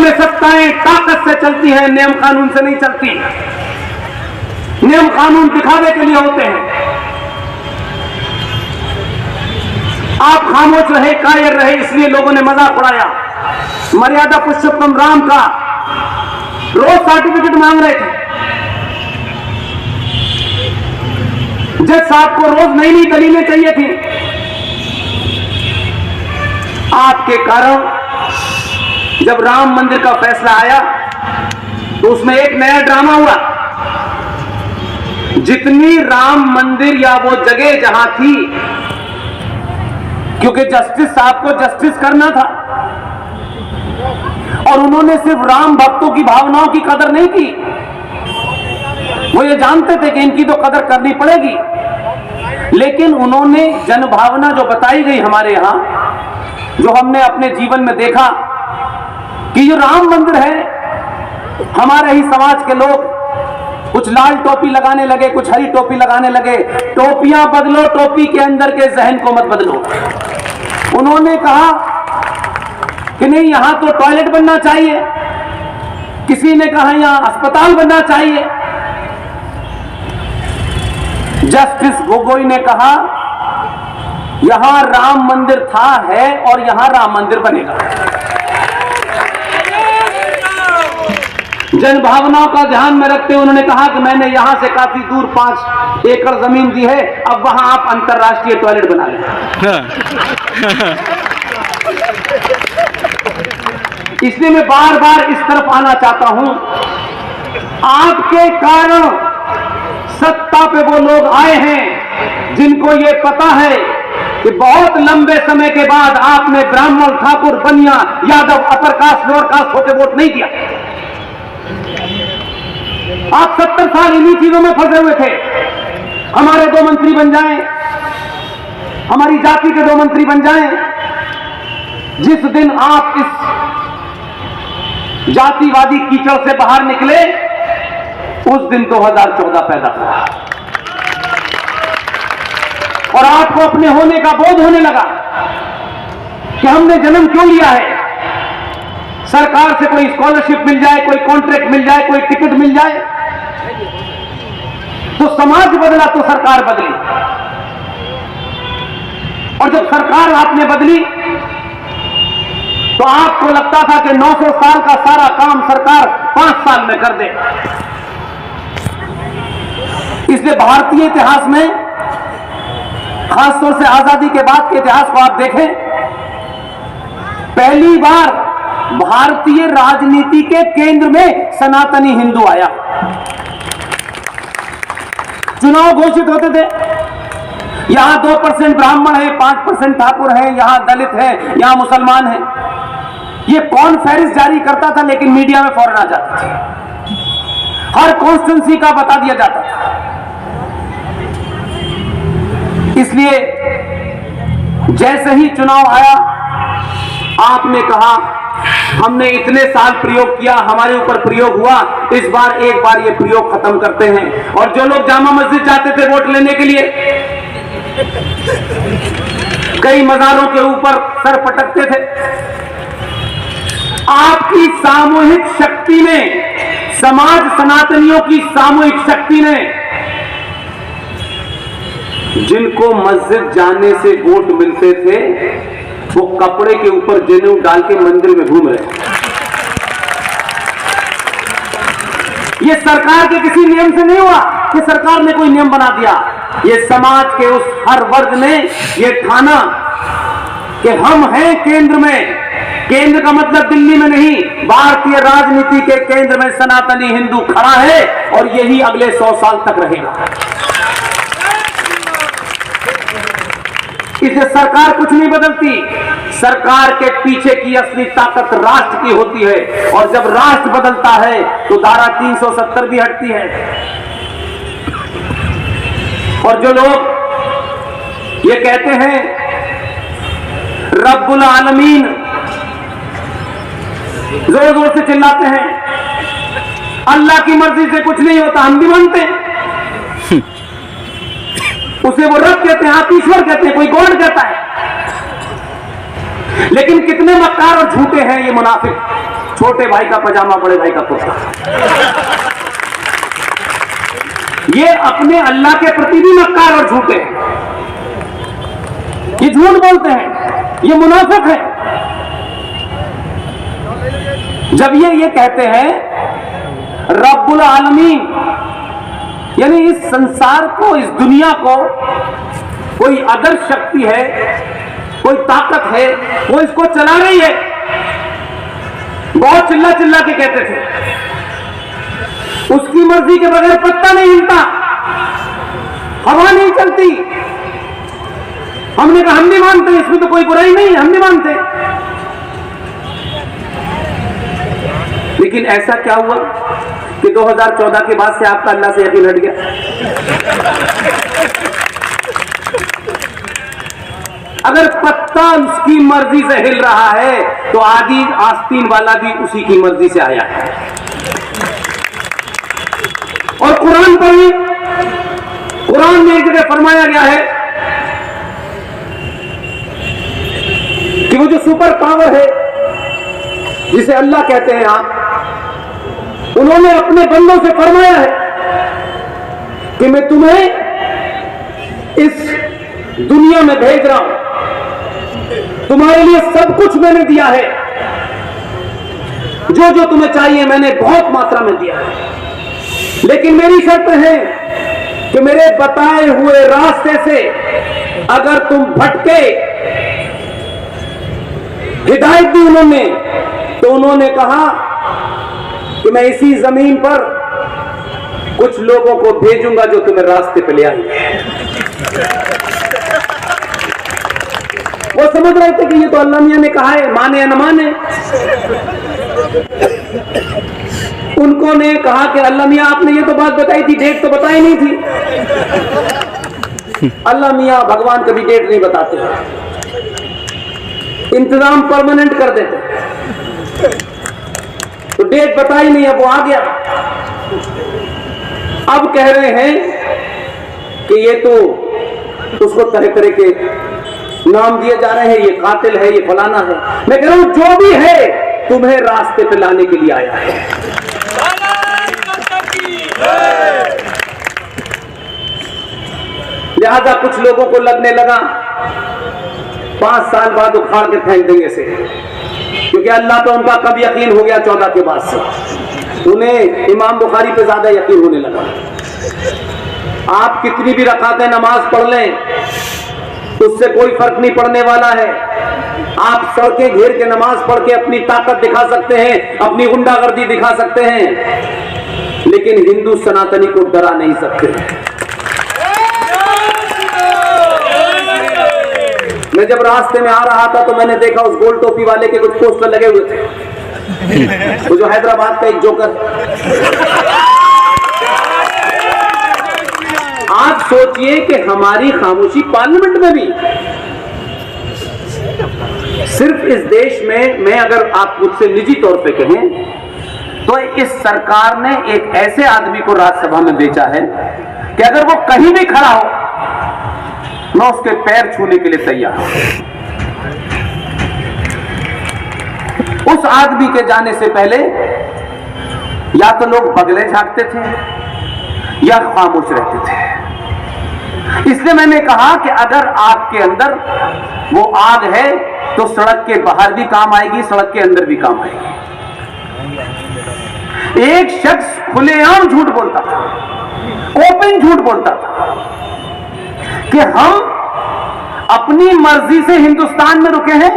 में सत्ताएं ताकत से चलती हैं, नियम कानून से नहीं चलती। नियम कानून दिखावे के लिए होते हैं। आप खामोश रहे, कायर रहे, इसलिए लोगों ने मजाक उड़ाया। मर्यादा पुरुषोत्तम राम का रोज सर्टिफिकेट मांग रहे थे। जज साहब को रोज नई नई दलीलें चाहिए थी। आपके कारण जब राम मंदिर का फैसला आया तो उसमें एक नया ड्रामा हुआ। जितनी राम मंदिर या वो जगह जहां थी, क्योंकि जस्टिस साहब को जस्टिस करना था और उन्होंने सिर्फ राम भक्तों की भावनाओं की कदर नहीं की, वो ये जानते थे कि इनकी तो कदर करनी पड़ेगी। लेकिन उन्होंने जनभावना जो बताई गई हमारे यहां, जो हमने अपने जीवन में देखा कि जो राम मंदिर है, हमारे ही समाज के लोग कुछ लाल टोपी लगाने लगे, कुछ हरी टोपी लगाने लगे। टोपियां बदलो, टोपी के अंदर के जहन को मत बदलो। उन्होंने कहा कि नहीं, यहां तो टॉयलेट बनना चाहिए, किसी ने कहा यहां अस्पताल बनना चाहिए। जस्टिस गोगोई ने कहा यहां राम मंदिर था, है और यहां राम मंदिर बनेगा। जन भावनाओं का ध्यान में रखते हुए उन्होंने कहा कि मैंने यहां से काफी दूर 5 एकड़ जमीन दी है, अब वहां आप अंतरराष्ट्रीय टॉयलेट बना लें। इसलिए मैं बार बार इस तरफ आना चाहता हूं। आपके कारण सत्ता पे वो लोग आए हैं जिनको ये पता है कि बहुत लंबे समय के बाद आपने ब्राह्मण, ठाकुर, बनिया, Yadav, upper caste, lower caste होकर वोट नहीं दिया। आप 70 साल इन्हीं चीजों में फंसे हुए थे। हमारे 2 मंत्री बन जाएं, हमारी जाति के 2 मंत्री बन जाएं। जिस दिन आप इस जातिवादी कीचड़ से बाहर निकले, उस दिन 2014 पैदा हुआ और आपको अपने होने का बोध होने लगा कि हमने जन्म क्यों लिया है। सरकार से कोई स्कॉलरशिप मिल जाए, कोई कॉन्ट्रैक्ट मिल जाए, कोई टिकट मिल जाए, तो समाज बदला तो सरकार बदली। और जब सरकार आपने बदली तो आपको लगता था कि 900 साल का सारा काम सरकार 5 साल में कर दे। इसलिए भारतीय इतिहास में, खासतौर से आजादी के बाद के इतिहास को आप देखें, पहली बार भारतीय राजनीति के केंद्र में सनातनी हिंदू आया। चुनाव घोषित होते थे, यहां 2% ब्राह्मण है, 5% ठाकुर है, यहां दलित है, यहां मुसलमान है। ये कौन फहरिस्त जारी करता था, लेकिन मीडिया में फौरन आ जाता था। हर कॉन्स्टिट्यूंसी का बता दिया जाता था। इसलिए जैसे ही चुनाव आया, आपने कहा हमने इतने साल प्रयोग किया, हमारे ऊपर प्रयोग हुआ, इस बार एक बार ये प्रयोग खत्म करते हैं। और जो लोग जामा मस्जिद जाते थे वोट लेने के लिए, कई मज़ारों के ऊपर सर पटकते थे। आपकी सामूहिक शक्ति ने, समाज सनातनियों की सामूहिक शक्ति ने, जिनको मस्जिद जाने से वोट मिलते थे, वो कपड़े के ऊपर जनेऊ डाल के मंदिर में घूम रहे। ये सरकार के किसी नियम से नहीं हुआ कि सरकार ने कोई नियम बना दिया। ये समाज के उस हर वर्ग ने ये ठाना कि हम हैं केंद्र में। केंद्र का मतलब दिल्ली में नहीं, भारतीय राजनीति के केंद्र में सनातनी हिंदू खड़ा है और यही अगले 100 साल तक रहेगा। इसलिए सरकार कुछ नहीं बदलती। सरकार के पीछे की असली ताकत राष्ट्र की होती है, और जब राष्ट्र बदलता है तो धारा 370 भी हटती है। और जो लोग ये कहते हैं रब्बुल आलमीन, जोर जोर से चिल्लाते हैं, अल्लाह की मर्जी से कुछ नहीं होता, हम भी मानते हैं। उसे वो रब कहते हैं, आप ईश्वर कहते हैं, कोई गॉड कहता है। लेकिन कितने मक्कार और झूठे हैं ये मुनाफिक। छोटे भाई का पजामा, बड़े भाई का कुर्ता। ये अपने अल्लाह के प्रति भी मक्कार और झूठे हैं, ये झूठ बोलते हैं, ये मुनाफिक है। जब ये कहते हैं रब्बुल आलमीन, यानी इस संसार को, इस दुनिया को कोई अदर शक्ति है, कोई ताकत है, वो इसको चला रही है। बहुत चिल्ला चिल्ला के कहते थे, उसकी मर्जी के बगैर पत्ता नहीं हिलता, हवा नहीं चलती। हमने कहा हम भी मानते, इसमें तो कोई बुराई नहीं है, हम भी मानते। लेकिन ऐसा क्या हुआ कि 2014 के बाद से आपका अल्लाह से यकीन हट गया? अगर पत्ता उसकी मर्जी से हिल रहा है तो आदि आस्तीन वाला भी उसी की मर्जी से आया है। और कुरान पर भी, कुरान में एक जगह फरमाया गया है कि वो जो सुपर पावर है जिसे अल्लाह कहते हैं आप, उन्होंने अपने बंदों से फरमाया है कि मैं तुम्हें इस दुनिया में भेज रहा हूं, तुम्हारे लिए सब कुछ मैंने दिया है, जो जो तुम्हें चाहिए मैंने बहुत मात्रा में दिया है। लेकिन मेरी शर्त है कि मेरे बताए हुए रास्ते से अगर तुम भटके, हिदायत दी उन्होंने, तो उन्होंने कहा कि मैं इसी जमीन पर कुछ लोगों को भेजूंगा जो तुम्हें रास्ते पे ले आएंगे। वो समझ रहे थे कि ये तो अल्लाह मियां ने कहा है, माने या न माने। उनको ने कहा कि अल्लाह मियां आपने ये तो बात बताई थी, डेट तो बताई नहीं थी। अल्लाह मियां भगवान कभी डेट नहीं बताते, इंतजाम परमानेंट कर देते। तो डेट बताई नहीं, अब वो आ गया। अब कह रहे हैं कि ये तो उसको तरह तरह के नाम दिए जा रहे हैं, ये कातिल है, ये फलाना है। मैं कह रहा हूं जो भी है तुम्हें रास्ते पे लाने के लिए आया है। लिहाजा कुछ लोगों को लगने लगा 5 साल बाद उखाड़ के फेंक देंगे इसे, क्योंकि अल्लाह पे उनका कब यकीन हो गया 14 के बाद से, उन्हें इमाम बुखारी पे ज्यादा यकीन होने लगा। आप कितनी भी रकातें नमाज पढ़ लें उससे कोई फर्क नहीं पड़ने वाला है। आप सड़कें घेर के नमाज पढ़ के अपनी ताकत दिखा सकते हैं, अपनी गुंडागर्दी दिखा सकते हैं, लेकिन हिंदू सनातनी को डरा नहीं सकते। मैं जब रास्ते में आ रहा था तो मैंने देखा उस गोल टोपी वाले के कुछ पोस्टर लगे हुए थे, वो जो हैदराबाद का एक जोकर। आप सोचिए कि हमारी खामोशी पार्लियामेंट में भी, सिर्फ इस देश में, मैं अगर आप मुझसे निजी तौर पे कहें तो इस सरकार ने एक ऐसे आदमी को राज्यसभा में बेचा है कि अगर वो कहीं भी खड़ा हो मैं उसके पैर छूने के लिए तैयार हूं। उस आदमी के जाने से पहले या तो लोग बगले झांकते थे या खामोश रहते थे। इसलिए मैंने कहा कि अगर आपके अंदर वो आग है तो सड़क के बाहर भी काम आएगी, सड़क के अंदर भी काम आएगी। एक शख्स खुलेआम झूठ बोलता था, ओपन झूठ बोलता था कि हम अपनी मर्जी से हिंदुस्तान में रुके हैं,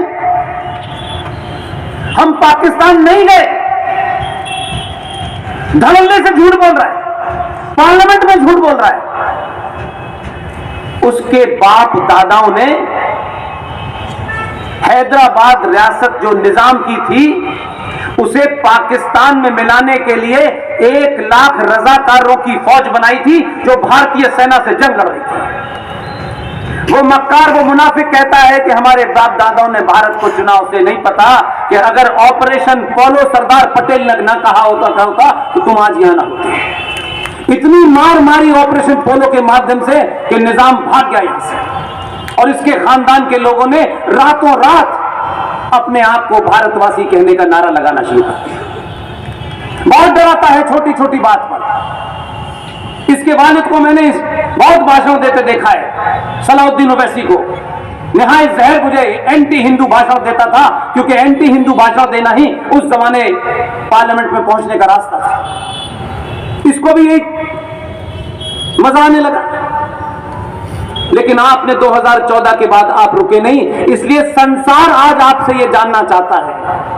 हम पाकिस्तान नहीं गए। धड़ल्ले से झूठ बोल रहा है, पार्लियामेंट में झूठ बोल रहा है। उसके बाप दादाओं ने हैदराबाद रियासत जो निजाम की थी उसे पाकिस्तान में मिलाने के लिए 1 लाख रजाकारों की फौज बनाई थी जो भारतीय सेना से जंग लड़ रही थी। वो मक्कार, वो मुनाफिक कहता है कि हमारे बाप दादाओं ने भारत को चुना। उसे नहीं पता कि अगर ऑपरेशन पोलो सरदार पटेल ने ना कहा होता तो तुम आज यहां ना होते। इतनी मार मारी ऑपरेशन पोलो के माध्यम से कि निजाम भाग गया यहां से, और इसके खानदान के लोगों ने रातों रात अपने आप को भारतवासी कहने का नारा लगाना शुरू कर दिया। बहुत डराता है छोटी छोटी बात पर। इसके वालिद को मैंने बहुत भाषण देते देखा है, सलाउद्दीन ओवैसी को। निहायत जहर मुझे एंटी हिंदू भाषण देता था, क्योंकि एंटी हिंदू भाषण देना ही उस जमाने पार्लियामेंट में पहुंचने का रास्ता था। इसको भी एक मजा आने लगा। लेकिन आपने 2014 के बाद आप रुके नहीं, इसलिए संसार आज आपसे यह जानना चाहता है